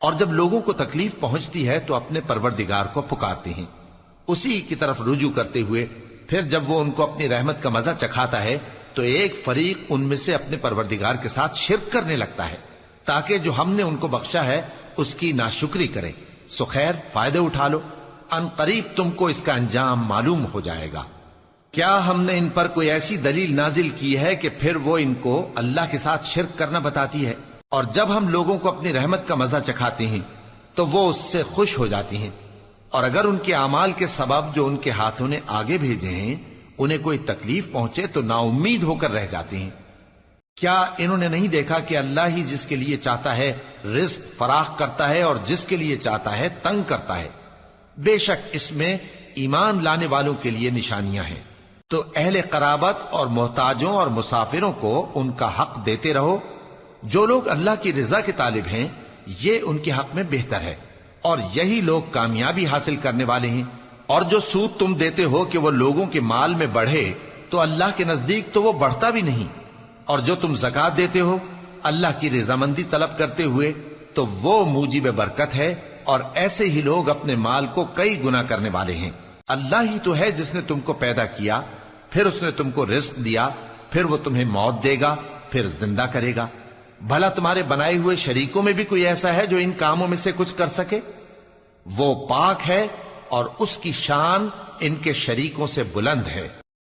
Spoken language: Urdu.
اور جب لوگوں کو تکلیف پہنچتی ہے تو اپنے پروردگار کو پکارتے ہیں، اسی کی طرف رجوع کرتے ہوئے پھر جب وہ ان کو اپنی رحمت کا مزہ چکھاتا ہے تو ایک فریق ان میں سے اپنے پروردگار کے ساتھ شرک کرنے لگتا ہے تاکہ جو ہم نے ان کو بخشا ہے اس کی ناشکری کریں۔ سو خیر، فائدے اٹھا لو، ان قریب تم کو اس کا انجام معلوم ہو جائے گا۔ کیا ہم نے ان پر کوئی ایسی دلیل نازل کی ہے کہ پھر وہ ان کو اللہ کے ساتھ شرک کرنا بتاتی ہے؟ اور جب ہم لوگوں کو اپنی رحمت کا مزہ چکھاتے ہیں تو وہ اس سے خوش ہو جاتی ہیں، اور اگر ان کے اعمال کے سبب جو ان کے ہاتھوں نے آگے بھیجے ہیں انہیں کوئی تکلیف پہنچے تو نا امید ہو کر رہ جاتے ہیں۔ کیا انہوں نے نہیں دیکھا کہ اللہ ہی جس کے لیے چاہتا ہے رزق فراخ کرتا ہے اور جس کے لیے چاہتا ہے تنگ کرتا ہے؟ بے شک اس میں ایمان لانے والوں کے لیے نشانیاں ہیں۔ تو اہل قرابت اور محتاجوں اور مسافروں کو ان کا حق دیتے رہو۔ جو لوگ اللہ کی رضا کے طالب ہیں یہ ان کے حق میں بہتر ہے، اور یہی لوگ کامیابی حاصل کرنے والے ہیں۔ اور جو سود تم دیتے ہو کہ وہ لوگوں کے مال میں بڑھے تو اللہ کے نزدیک تو وہ بڑھتا بھی نہیں، اور جو تم زکوٰۃ دیتے ہو اللہ کی رضامندی طلب کرتے ہوئے تو وہ موجب برکت ہے، اور ایسے ہی لوگ اپنے مال کو کئی گنا کرنے والے ہیں۔ اللہ ہی تو ہے جس نے تم کو پیدا کیا، پھر اس نے تم کو رزق دیا، پھر وہ تمہیں موت دے گا، پھر زندہ کرے گا۔ بھلا تمہارے بنائے ہوئے شریکوں میں بھی کوئی ایسا ہے جو ان کاموں میں سے کچھ کر سکے؟ وہ پاک ہے اور اس کی شان ان کے شریکوں سے بلند ہے۔